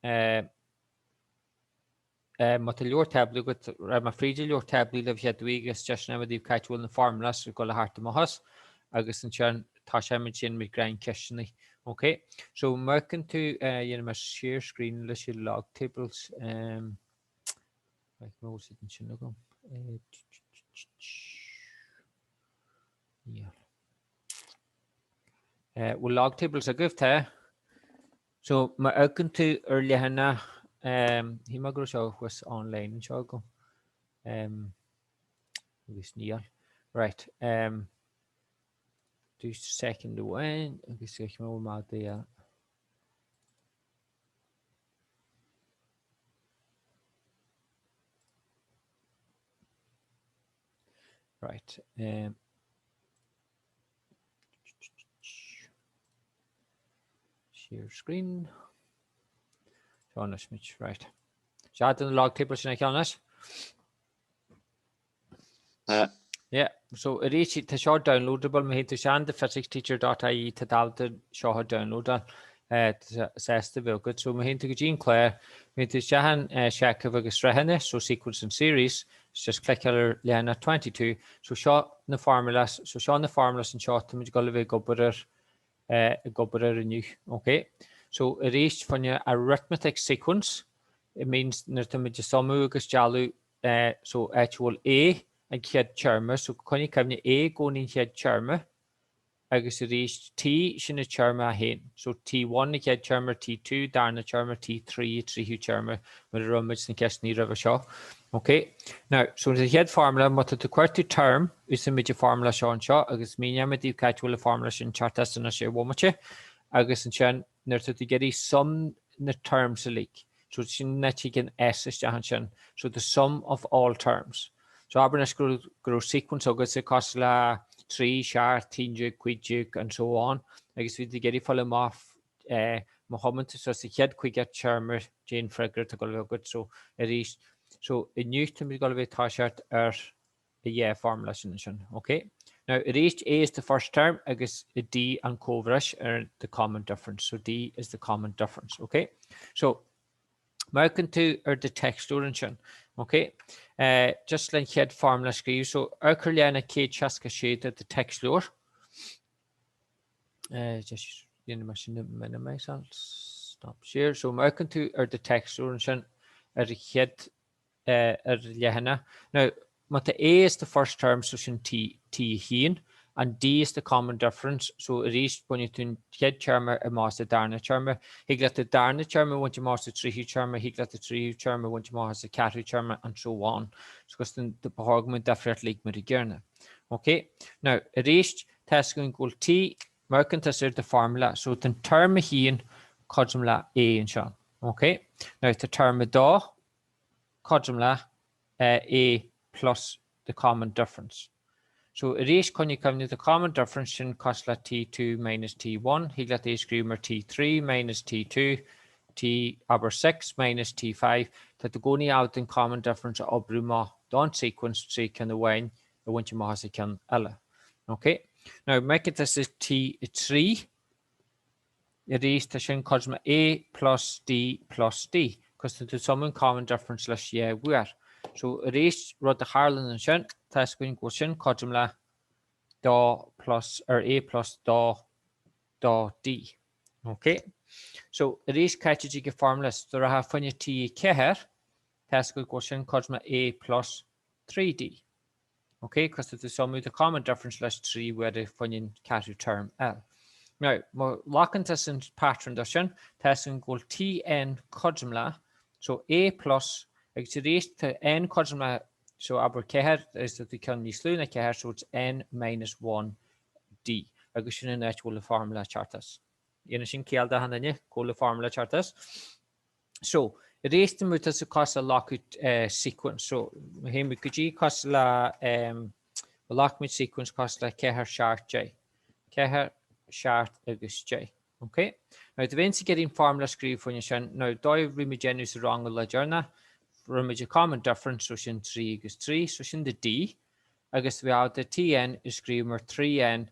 Mata leor tablu go ma fríidir leor tablu le bhead agus just na dtíh caiitúil na formulas go le harta mohas agus an tean tá sé sin mit grain ceisina. Okay, so merkin to mar share screen le sé log tables like most in sin go well log tables a gifta. So my merkin to early hana he magro show was online in show this near right 2 second away I guess I can all the right share screen John Smith right shot in the log tables in a yeah, so it is to show downloadable. Me to shan the physicsteacher.ie to show how download says the good. So me to Jean Claire, me to shahan check of a so sequence and series. Just click here Lena 22. So show the formulas. So show the formulas and show them go away go better new. Okay. So it is for your arithmetic sequence. It means that the sumu jalu so actual A. And head charmer, so can you come A going in head charmer? I guess it is T shin a charmer hen. So T1 head charmer, T2, darna charmer, T3, 3 charmer, with a rummage and cast near of a shaw. Okay. Now, so the head formula, but the quarter term is the major formula shaw and shaw. I guess me yamati casual formula in chartas and a share womache. I guess in chan near to get some the terms a leak. So it's in that you can S is jahanshan. So the sum of all terms. So Abernash grow sequence of the Cosla, 3, Shar, Tinjuk, Quidjuk, and so on. I guess we get it follow off Mohammed, so the head quick at Charmer, Jane Fregger to go good. So it is so it used to be got away Tashat or a formula solution. Okay. Now it is A is the first term, I guess D and Coverish are the common difference. So D is the common difference. Okay. So American 2 are the text orientation. Okay. Just like head formula screw. So Erkerliana K Chaska shade at the text lower. Just machine minimize stop share. So American 2 are the text orientation at the head Lehana. Now but the A is the first term, so T heen, and D is the common difference. So it is when you turn head charmer and master darna charmer. He got the darna charmer when you master 3 charmer, he got the 3 charmer when you master cat charmer, and so on. So because the argument different like Merigerna. Okay, now it is test going to T merchant is the formula. So the term heen codumla A and Sean. Okay, now the term da codumla A plus the common difference. So it is when you come to the common difference in Cosla T2 minus T1, he got the screamer T3 minus T2, T over 6 minus T5, that the going out in common difference of Bruma don't sequence so can the wine the winter mahas can ella. Okay. Now make it as T3. It is the shin cosma A plus D, because the some in common difference less yeah we are. So it is what the Harlan and Shin test going to Shin Codumla da plus or A plus da D. Okay. So it is catchy formulas. There are funny T Keher test going to Shin Codumla A plus 3D. Okay, because it's the sum of the common difference less 3 where the funny catchy term L. Now, more locking this in pattern dashin testing go TN Codumla. So A plus raised to n cosma so aber keher is that the can be sluna keher so it's n minus 1 d. Agus in actual formula chartas. Inashin kielda hananya call formula chartas. So it is the mutas cost a lock sequence. So him could you cost la lock sequence cost la keher shart j. Keher shart agus j. Okay. Now the events getting formula screw for you now do remigen is wrong with la journal. From a common difference, so in 3 equals 3, so in the D, I guess we have the Tn is screamer 3n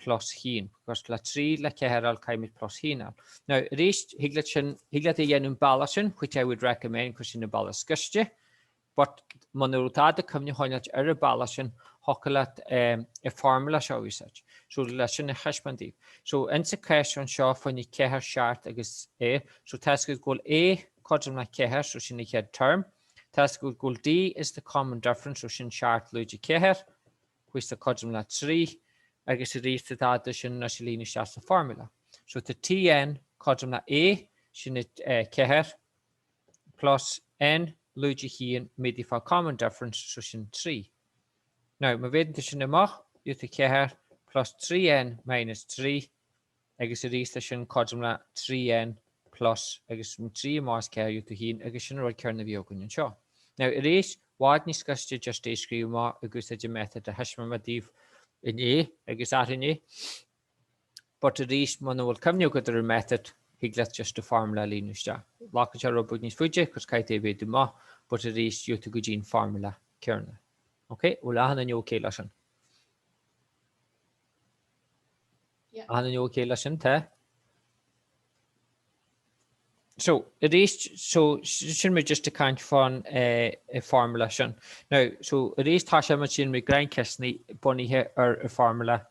plus hín, because le 3 le ceithir al caiimid plus hín. Now, rist higlet a balance, which I would recommend because in a balance scuste, but monorutade cymni hoinat a balance hocalat a formula show research. So lesson a hashbandi. So in the question show when you ceithir Ceacht agus A, so task is goal A, codum na ceithir, so sin head term. Task goal D is the common difference, so sin Ceacht luigi ceithir, which the codum na 3, agus a rist that sin nasilini shas the formula. So the Tn codum na A, sin ceithir, plus N luigi hín midi for common difference, so sin 3. Now, my weten sin amach, you to ceithir plus 3n minus 3, agus a rist sin codum na 3n plus agus 3 más ceithir you to hín, agus sin roid cearna bhiogun seo. Now, it is what ni scuste just a screw ma agus a method a hashma madív in A, agus at in A. But it is man will come you got the method, he gets just the formula linusja. Lock it your budnies fuje, because kaite be do ma, but it is you to go gene formula kernel. Okay, well, I have okay lesson. Yeah. I have okay lesson, te. So it is so should we just account for a formulation now. So it is tasha machine we grind kissney bunny here or a formula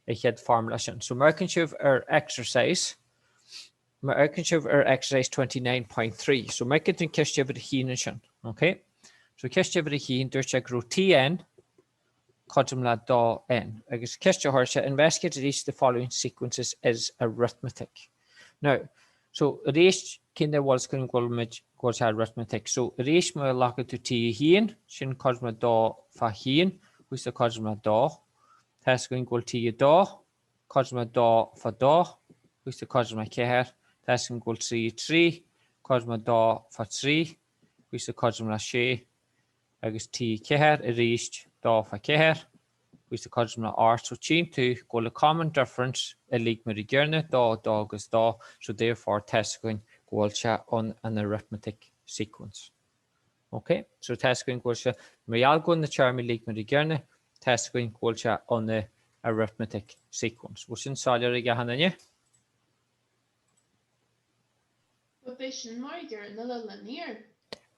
a head formulation. So American Shiv or exercise 29.3. So make it in kiss over the heenation. Okay. So kiss over the heen there's check row Tn codum la da n. I guess kiss your horse investigate each the following sequences is arithmetic. Now so it is kinder was going to go arithmetic. So it is more likely to T heen, shin cosma da fa heen, which the cosma da. Test going to T da, cosma da fa da, which the cosma ceithir. Test going to 3, cosma da fa 3, which the cosma she. I guess T ceithir, it is da fa ceithir, which the cosma R. So team to go a common difference, a leak merigerne, da agus da. So therefore test going on an arithmetic sequence. Okay, so test going to may all go in the charmy leak merigerne, test going on the arithmetic sequence. What's in salary gahananye? But vision marker another linear.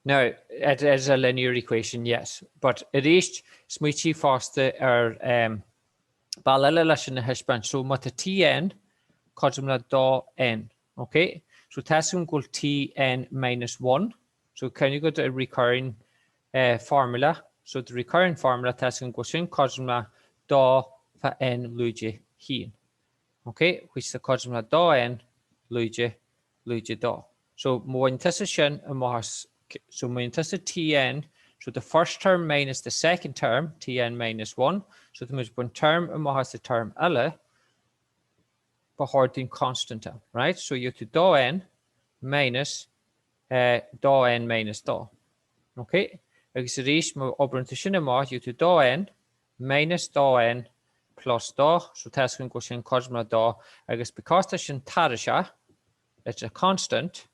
No, it is a linear equation, yes. But it is smuichi faster or balala lesson hashban. So mata Tn codumla da n. Okay. So tasking goal Tn minus 1. So can you go to a recurring formula? So the recurring formula tasking goes in codumla da fa n luigi heen. Okay, which the codumla da n luigi da. So more intersection and more. So my interest Tn, so the first term minus the second term, Tn minus 1. So the most one term and what has the term Ella, but hoarding constant, right? So you have to da n minus da. Okay? Agus reach mo obrante sinema, you to da n minus da n plus da. So tasking goes in cosma da. Agus because there's in tarisha, it's a constant.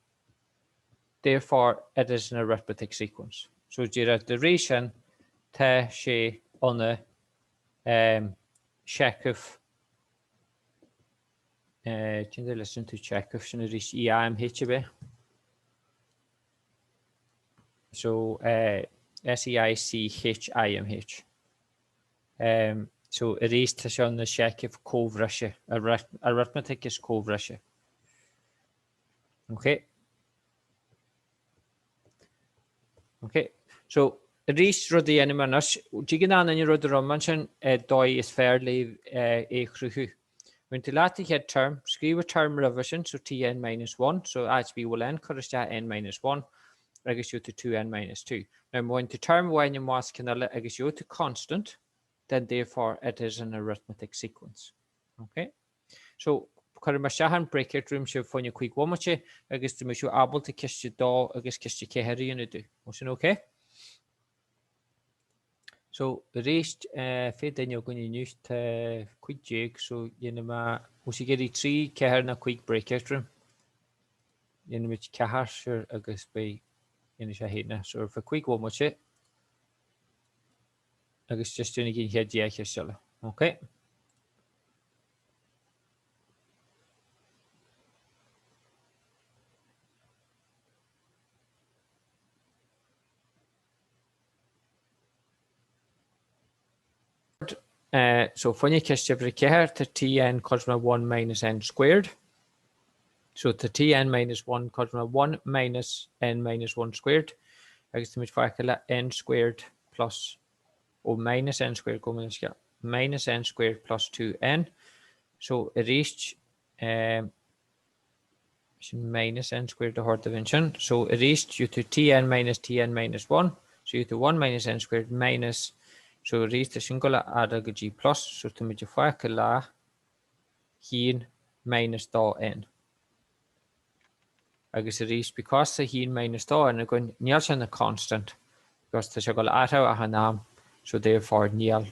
Therefore, it is an arithmetic sequence. So, the duration te she on the Chekhov. Listen to Chekhov, so it is EIMH. So, SEICHIMH. So, it is to show the Chekhov Kovrashe. Arithmetic is Kovrashe. Okay. Okay, so reach rud the animanas. Jigan and your other mention doi is fairly a cruhu. When to lati head term, skrive a term revision, so Tn minus 1. So HB will n correspond n minus 1. I guess you to 2n minus 2. Now when to term when you must can I guess you to constant, then therefore it is an arithmetic sequence. Okay, so Karamashahan break it room show for you quick one much. I guess to make you able to kiss your dog, I guess kiss your kehari and do. Was it okay? So the rest fit then you're going to use quick jig. So you know, was you get 3 keher in a quick break it room? You know, which kehar sure I guess by in a shahidna. So for quick one much I guess just doing again here, yeah, okay. So funny cast every care to tn cosma 1 minus n squared. So to tn minus 1 cosma 1 minus n minus 1 squared. I guess the facula n squared plus minus n squared minus n squared plus 2n. So it reached minus n squared to hard dimension. So it reached you to tn minus 1. So you to 1 minus n squared minus. So it reached the singular add g plus. So to make facula heen minus da n. Agus a reached because the heen minus da n going near a constant. Because the single add a hanam. So therefore near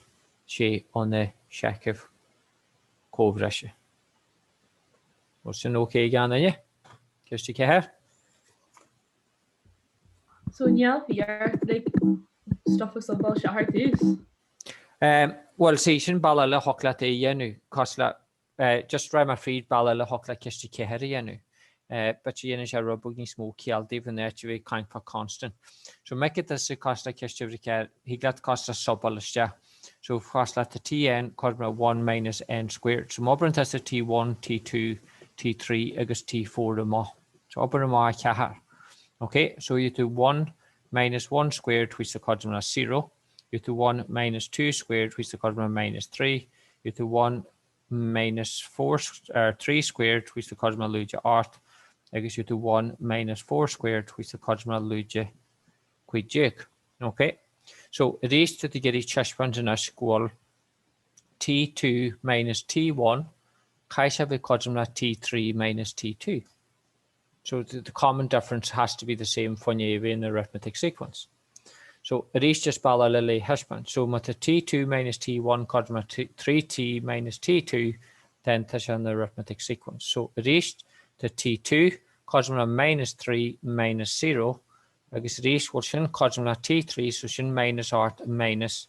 she on the Shekif Kovreshe. Was it okay again, yeah? Just to here. So Niall here, like stuff with some bullshit hard too. Well, see, sin ballala hokla te yenu, kosla, just rhyme a freed ballala hokla kisti keheri yenu. But you know, rubugni smoke kill, even there to be kind for constant. So make it as a costa kisti care, he got costa subalista. So kosla to tn, cosma 1 minus n squared. So mobrant as a t1, t2, t3, agus t4 the mo. So upper ma kahar. Okay, so you do 1 minus 1 squared, which the cosma 0. You do 1 minus 2 squared, which the cosma minus 3. You do 1 minus 3 squared, which the cosma luja art. I guess you do 1 minus 4 squared, which the cosma luja quid jake. Okay, so it is to get each chashpans in a school t2 minus t1, kaisha be cosma t3 minus t2. So the common difference has to be the same for in the arithmetic sequence. So it is just parallelly hashpan. So with the t2 minus t1 cosma 3t minus t2, then that's on the arithmetic sequence. So it is the t2 cosma minus 3 minus 0. I guess it is what shin cosma t3, so shin minus art minus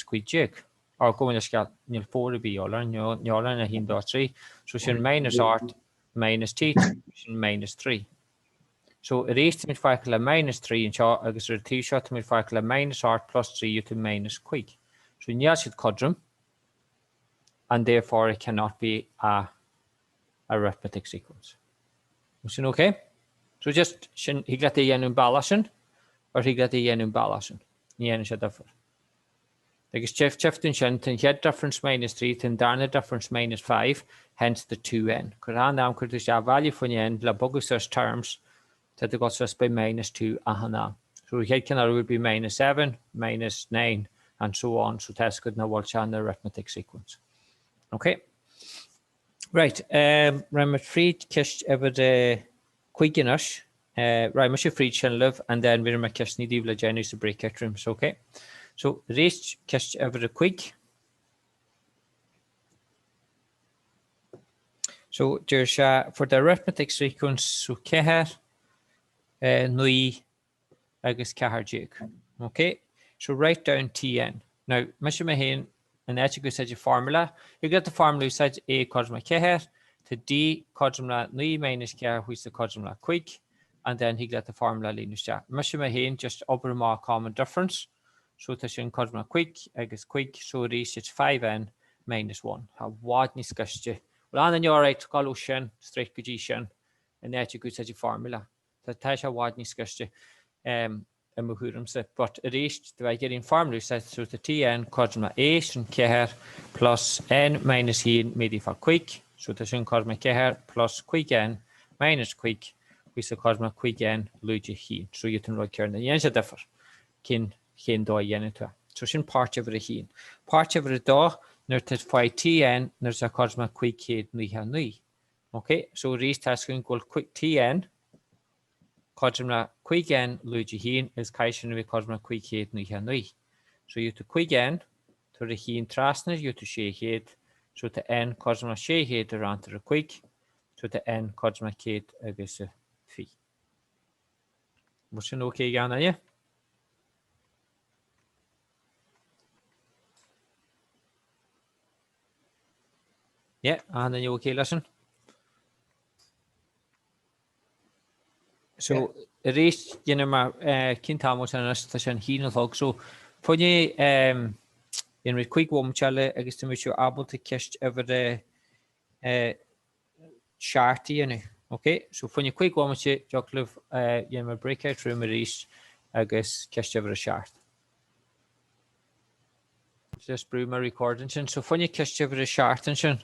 quid jig. Or going to scale nil 4 to be yola, yola and a hin dot 3. So shin minus art minus t2, minus 3. So it is to me facula minus 3 and shot, I guess a t shot to me facula minus art plus 3 to minus quick. So in yes, it quadrum, and therefore it cannot be a arithmetic sequence. Was it okay? So just he got the yen balancing, or he got the yen balancing. Yen should differ. Like Jeff and Shenton, he had difference minus 3, then Darna difference minus 5, hence the 2n. Because I now could have value for the end, la bogus terms that they got just by minus 2 ahana. So he can would be minus 7, minus 9, and so on. So that's good now watch on the arithmetic sequence. Okay. Right. Ramat Fried kist ever the quickness. Ramat Fried shall live, and then we're my kist need evil Jenny's to break it rooms. Okay. So race kist ever the quick. So there's for the arithmetic sequence, so keher nui agus cehar jig. Okay. So write down tn. Now, Mr. Mahan, and that's a good such a formula. You get the formula such a cosma keher to d cosma nui minus keher, which is the cosma quick, and then he got the formula linus. Mr. Mahan just upper more common difference. So to shin cosma quick, I guess quick, so it is 5n minus 1. How what niscussion? Well, and then you're right, call shin, straight position, and that's a good such a formula. That tasha what niscussion, and but it is the way getting formula set so the tn cosma a and keher plus n minus n made for quick. So the shin cosma keher plus quick n minus quick, which the cosma quick n luja he. So you can write here the yen differ. Kin do yen to. So shin part of the he. Part of the do nurted 5 tn there's a cosma quick head nui. Okay, so these tasks equal quick tn. Cosma quick n luja he is kaishin with cosma quick head nui. So you to quick n to the he trasner you to she head. So to n cosma she head around to the quick. So to n cosma head I guess a fee. Was it okay again, yeah? Yeah, and then you okay, listen. So it is, you know, my Kintamos and us to send he no talk. So for you, in with quick one chale agus to make you able to kist over the sharty in it. Okay, so when you quick one you live you have breakout room reach agus kist over a shart. Just brew my recording. So when you kist over a shart and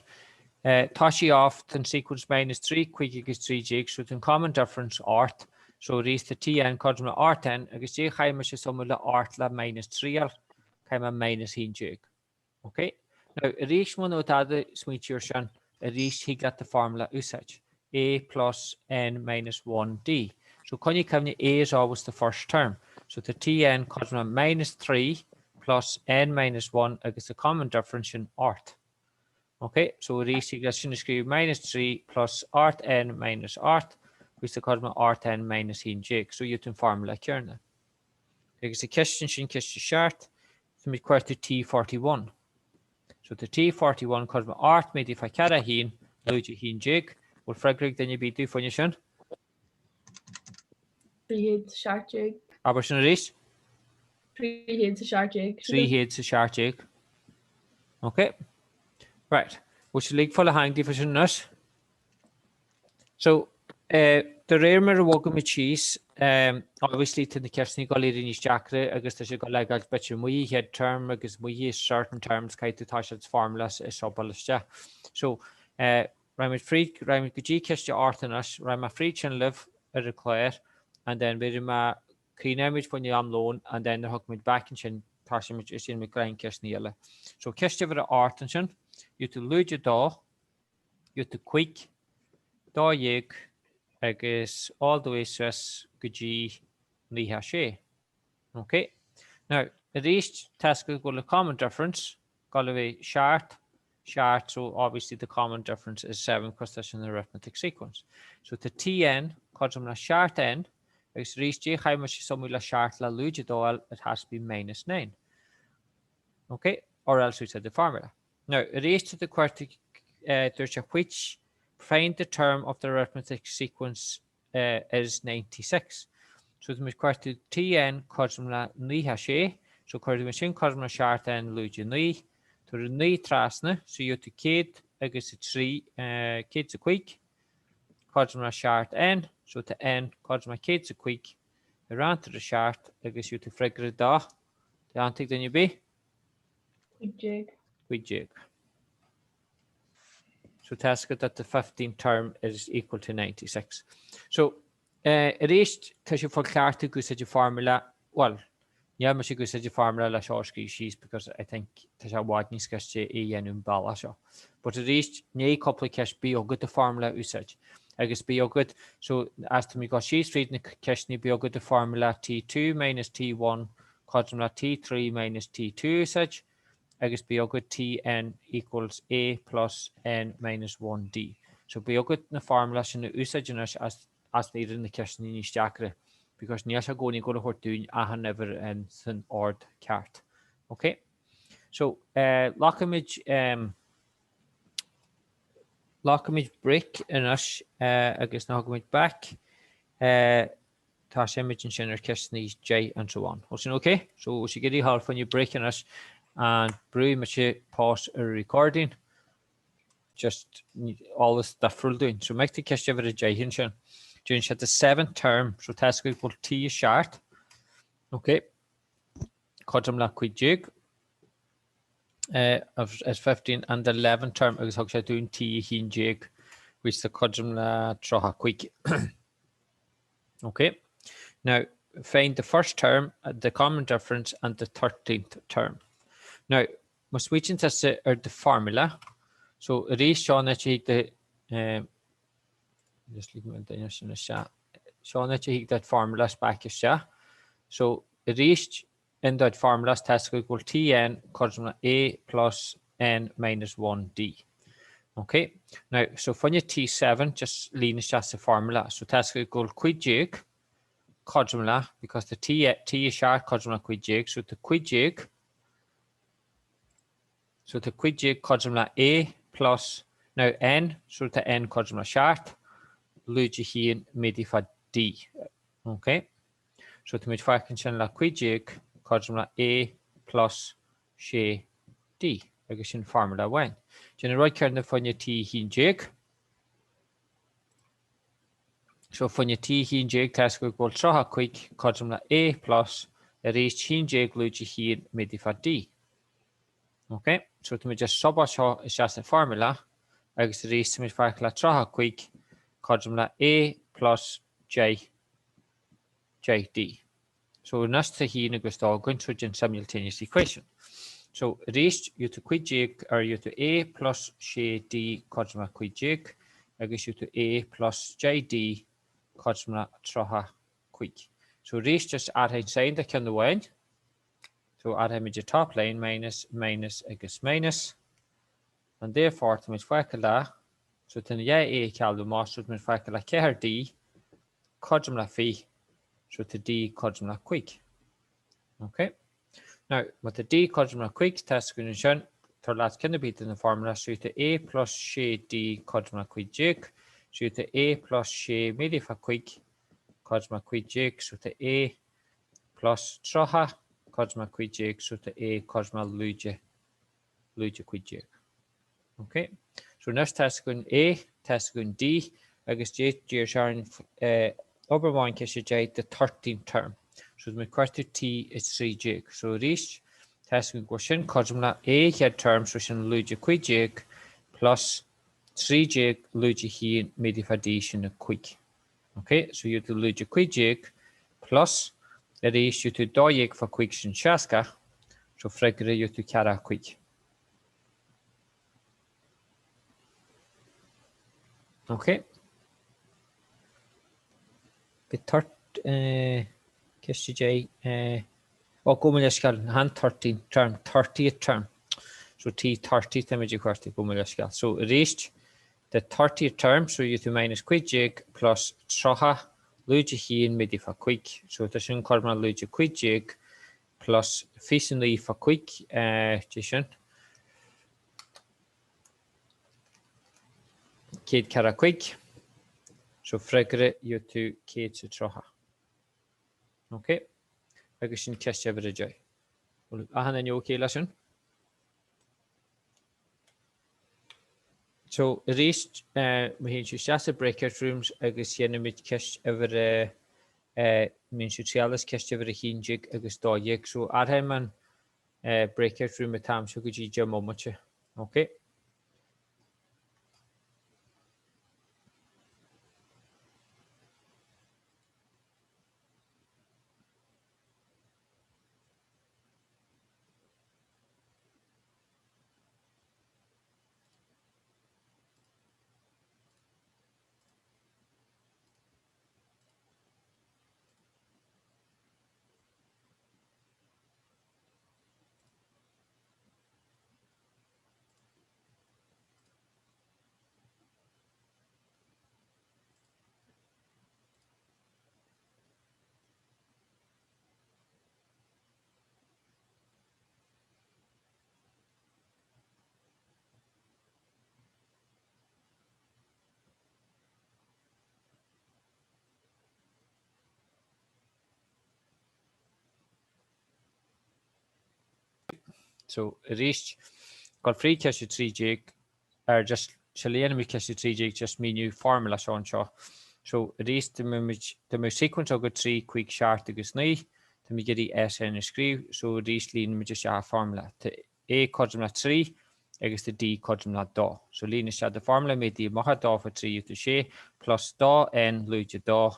Tashi off and sequence -3 quick agus 3 jigs with in common difference art. So reach the TN codm la R10 agus J chaim is some la art la -3 chaim a -1 jig. Okay. Now reach one of the sweet shan a reach he got the formula usage A plus N -1D. So can you come A is always the first term. So the TN codm la -3 plus N -1 agus the common difference in art. Okay, so reach you can screw -3 plus art N minus art. Which the cosmo R10 minus hin jig. So you can formula kernel. Because the question shin kiss the shart to make quite to T41. So the T41 cosmo art made if I carry hin, luigi hin jig. Well, Frederick, then you be do for your shin. 3 heads shark jig. Aberson race. 3 heads a shark jig. 3 heads a shark jig. Okay. Right. Which league full of hang division nurse. So the rare mirror welcome with cheese. Obviously to the Kirsty got in his jacket, I guess there's a got like a bit of we had term because we certain terms kind to touch its formulas is published. So Rhyme free Rhyme G kiss your art in us, Rhyme free chin live a require, and then very my clean image when you am loan, and then the hook me back and chin touch image is in my grind kiss nearly. So kiss over the art and chin, you to lose your door, you to quick, door yig. Agus all the way stress G Niha. Okay. Now the reached task will go a common difference. Got away shart. So obviously the common difference is 7 because that's in the arithmetic sequence. So the TN cosum la shart n is reached J how much some la shart la lugidoal it has to be -9. Okay, or else we said the formula. Now reached to the quartic there's a which find the term of the arithmetic sequence is 96. So the required TN cosm la ni hashe. So the machine cosm la shart n luigi ni to the ni trasna. So you to kid agus 3 kids a quick cosm la shart n. So to n cosm la kids a quick around to the shart agus you to figure da. The antic then you be Quick jig. Quick jig. So task that the 15th term is equal to 96. So it is because you forgot to go such a formula. Well, yeah, I should go such a formula la shorski she's because I think there's a wide discuss a balance. But it is a couple of cash be good the formula usage. I guess be good. So as to me got she's reading the cash be good the formula T2 minus T1 cosmula T3 minus T2 usage. I guess be good Tn equals A plus N minus 1D. So be good in the formula in the usage as needed in the question in each jacket because Niasha go to what doing I never and an odd cart. Okay. So lockimage break in us I guess now going back tash image and shinner question J and so on. Was it okay? So we should get help when you break in us. And brew much pause a recording. Just all the stuff we're doing. So make the kiss over the J hinsion. During the 7th term, so task equal T shart. Okay. Codum la quid jig as 15 and the 11th term I was actually doing T hin jig, which the codum la troha quick. Okay. Now find the first term, the common difference, and the 13th term. Now, my switching test are the formula. So it is shown that you the just leave my in the chat. Shown that you that formula back is yeah. So it is in that formula task equal Tn cosmula A plus N minus 1D. Okay. Now, so when you T7, just lean is just the formula. So task equal quid jig cosmula because the T is sharp cosmula quid jig. So the quid jig. So the quid jig cosmula A plus now N, so the N cosmula shart, luigi hien medifa D. Okay. So to make fucking channel quid jig cosmula A plus she D. Agus sin formula 1. Jena roiid cearn na funne T hín Jake. So funne T hín Jake test go ggóil trocha quick codrum na A plus a rís hín Jake lúide hín midi fa D. Okay, so to me just sub seo is just a formula agus rís to me farc la trocha quick codrum na A plus J D. So nas to hín agus dá going through an simultaneous equation. So rís you to quid Jake or you to A plus J D codrum na quid Jake agus you to A plus J D codrum na trocha quick. So rís just add ein sign that can the wine. So add him your top line minus agus minus. And therefore to mis fakala so ten ja A caldo master to mis fakala keher D codrum na phi so to D codrum na quick. Okay. Now with the D codrum na quick test going to to last can be in the formula so to A plus J D codrum na quick Jake so to A plus J midi fa quick codrum na quick Jake so to A plus trocha codrum quid Jake so to A codrum lúide quid Jake. Okay, so next test gun A, test gun D, agus J Sharon over one kiss J the 13th term. So my question T is 3 Jake. So reach test gun question codrum A head term so shin lúide quid Jake plus 3 Jake lúide hí midi fa D shin quick. Okay, so you to lúide quid Jake plus that is you to doyek for quick sin shaska, so fregre you to cara quick. Okay. The third KSJ hand 13 term, 30th term. So T 30 image quarti gomuleskal. So reached the 30th term, so you to minus quid Jake plus trocha lúide hín midi fa quick. So there's an codrum lúide quid Jake plus fisinly fa quick jishin. Kid cara quick. So fregre you to kid to trocha. Okay. Agus sin ceist ever a joy. Well, ahan you okay lesson? So reached we had just breakout rooms agus yenimid ceist ever min socialis ceist ever a hinjig agus dóig so arheim breakout room at time so go ji moment. Okay. So reached got free cash 3 Jake or just Chilean we cash 3 Jake just menu formula on shaw. So reached the sequence of good 3 quick short agus knee to me get the S in a screw. So reached lean me just a formula to A codrum 3 agus the D codrum da. So lean is the formula made the maha da for 3 to she plus da n lúide da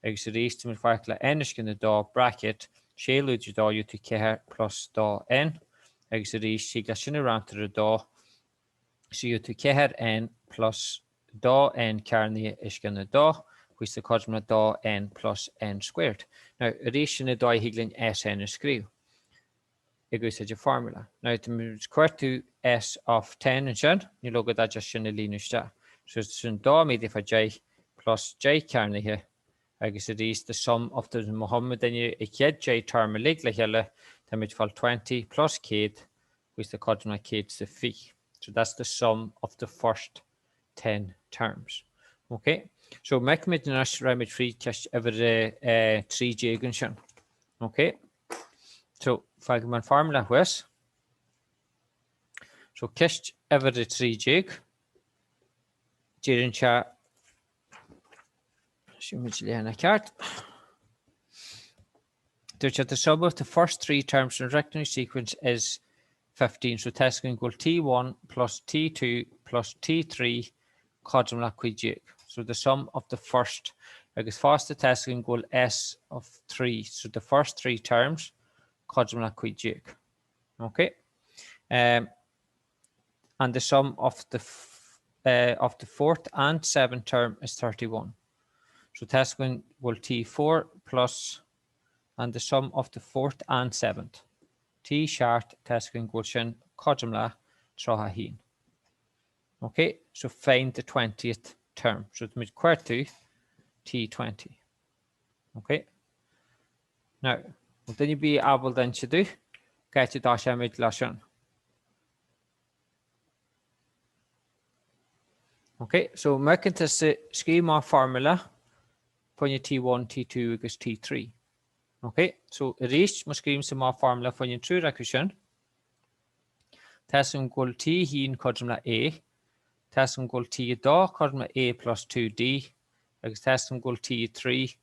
agus reached to me farcla n is gonna da bracket she lúide da you to care plus da n. Agus she got sin around to the door. So you to keher n plus da n carni is gonna da, which the cosmos da n plus n squared. Now relation the da higlin s n is screw. It goes as a formula. Now to square to s of 10 and shed, you look at that just in the linear star. So it's in da made if a j plus j carni here. I guess it is the sum of the Muhammad and you a kid j term a leg like hella. Then we fall 20 plus kid, which the codron kids the fee. So that's the sum of the first 10 terms. Okay, so make me the nash remit free cash ever 3 jaguntion. Okay, so Fagman formula was So ceacht ever the 3 jig. Jirin ceart. The sum of the first 3 terms in the rectangular sequence is 15. So testing equal T1 plus T2 plus T3 codumla quijig. So the sum of the first, agus fast the testing equal S of 3. So the first 3 terms codumla quijig. Okay. And the sum of the 4th and 7th term is 31. So testing equal T4 plus, and the sum of the 4th and 7th. Ceacht testing equal sin codumla trocha hin. Okay, so find the 20th term. So it's queer to T20. Okay. Now, what then you be able then to do? Get to dash mid lashon. Okay, so making this schema formula for your T1, T2 equals T3. Okay, so reach must scream some more formula for your true recursion. Testing equal T hin codumla A. Testing equal T da codumla A plus 2D. Agus testing equal T3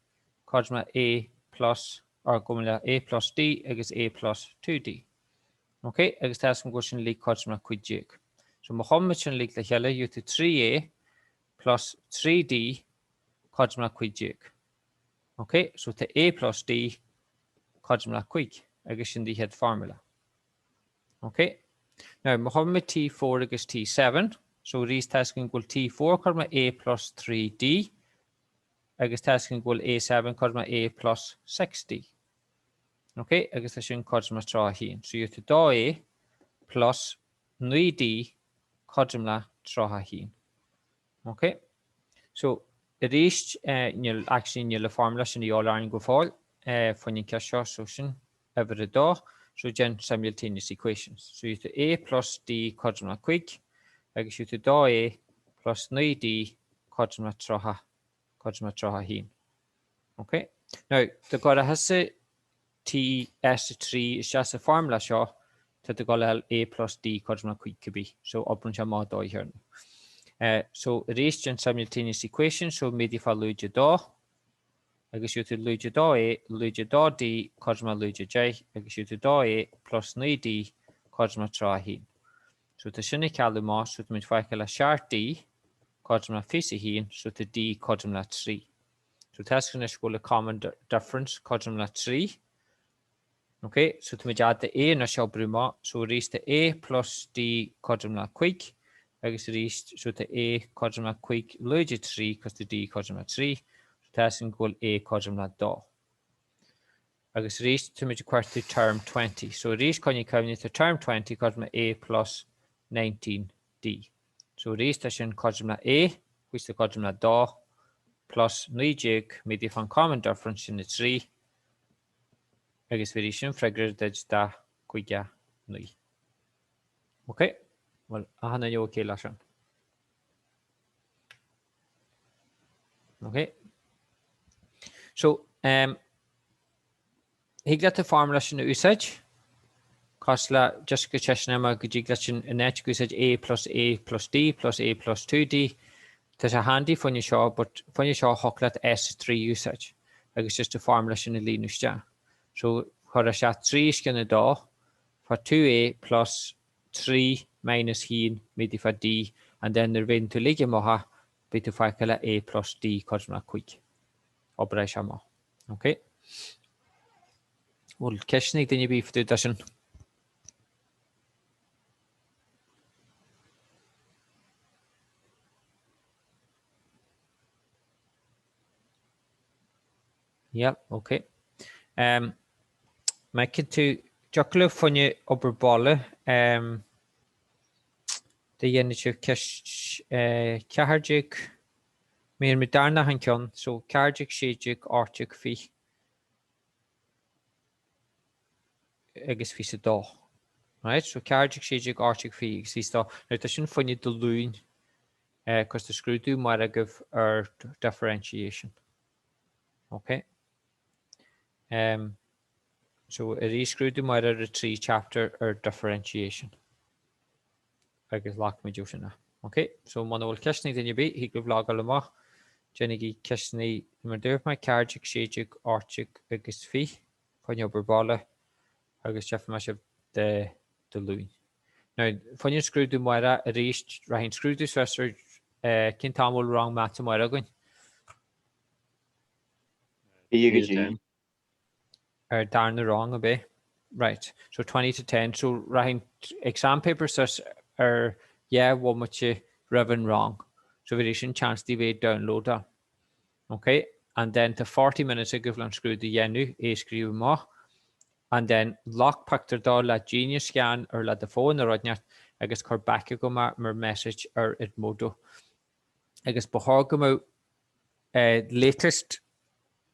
codumla A plus, or codumla A plus D agus A plus 2D. Okay, agus testing equal sin leak codumla quijig. So Muhammad sin leak the hella you to 3A plus 3D codumla quijig. Okay, so to A plus D codumla quig agus in the head formula. Okay, now Muhammad T4 agus T7. So these testing equal T4 codumla A plus 3D. Agus testing equal A7 codumla A plus 6D. Okay, agus testing codumla trocha hin. So you have to do A plus 9D codumla trocha hin. Okay, so it is actually in your formula in the all iron go fall for your cash solution every door. So gen simultaneous equations. So you have to A plus D codumla quig. Agus you to do A plus 9D codumla trocha hin. Okay. Now the gola has a TS3 is just a formula show that the gola A plus D codumla quig could be. So open your mod here. So it is gen simultaneous equation. So maybe if I lose your do, I guess you to lose your do A, lose your do D codumla lose your J. I guess you to do A plus 9D codumla trocha hin. So the shini kaluma so to mitfakala shart D codumla fisi hin so to D codumla 3. So tasking is a common difference codumla 3. Okay, so to add the A na shall bruma so reach the A plus D codumla quig. I guess reached so the A codumla quig logi 3 because the D codumla 3. So tasking equal A codumla do. I guess reached to make quarter term 20. So reach can you come into term 20 codumla A plus 19D. So reistation codumla A, which the codumla do, plus nijig, made if common difference in the 3. I guess variation figure that's da quiga nui. Okay, well, I have you okay, Lashan. Okay, so he got the formula in the usage. Cosla just go chesnama gujiglashin in net usage A plus D plus A plus 2D. There's a handy for your show, but for your show hocklet S3 usage. Like it's just a formula in the linusja. So for a shot 3 is gonna do for 2A plus 3 minus hin midi for D, and then the win to ligamoha be to fakala A plus D cosma quick. Obrashama. Okay. Well, Keshnik then you be for the dashin. Yep, okay. My kid to Jockle funny oberballe. The yenich cash Kaharjik Mir Midarna Hankon, so Karjik Shijik Arctic Fee. I guess fi do. Right, so Karjik Shijik Arctic Fee, see now it shouldn't funny the loon because the screw do might give our differentiation. Okay. So a rescrew to mirror a 3 chapter or differentiation. agus lách mé dú sinna. Ok, so man bhfuil ceisnaí daine bí hí go bhlá go amach dénig ceisnaí mar dúirh mai ceardig séidir áirteach agus fi chuine obair agus teaf me sib de lúin. Now, fannin scrúdú muire a ríist ra hinn scrúdú swester cin tamil rang mat muire goin. Darna wrong a bit. Right. So 20 to 10. So right exam paper says one much ribbon wrong. So we should chance the way download that. Okay. And then to 40 minutes equivalent screw the yenu a screw more. And then lock pactor da la genius scan or la the phone or rodnat I guess cor back go mar message or it modo. I guess behorgamo latest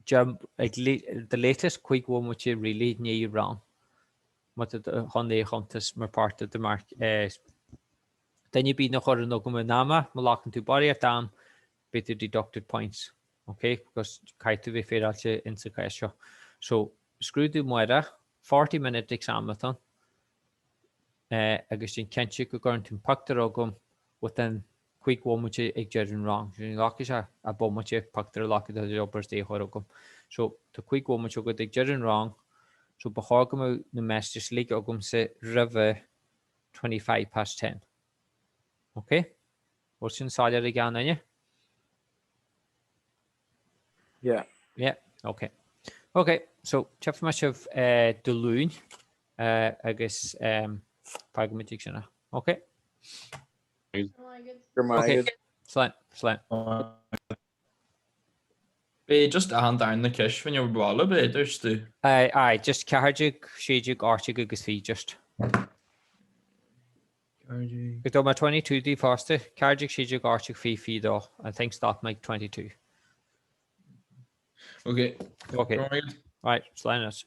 jump like the latest quick one which you really need wrong. What the honey hunters more part of the mark then you be no horror no go nama malachan to body at down bit the deducted points. Okay, because kite be fair in the so screw the moira 40-minute examathon agus sin kenchi go going to pactor ogum within quick one which ag jerin wrong. Lock is a bomb which pactor lock the jobbers day horogum. So the quick one which go ag jerin wrong. So behorgum the message league ogum se river 25 past 10. Okay? What's inside it again then you? Yeah. Yeah, okay. Okay, so chef much of Deloon I guess pragmatic sinna. Okay. Okay. Slant. Be just a hand down the kish when you're ball be there's the Aye, just cardig, shedig, artig agus fi just. It do my 22 d faster. Cardig, shedig, artig fi though. I think start make 22. Okay. Okay. Right, slide us.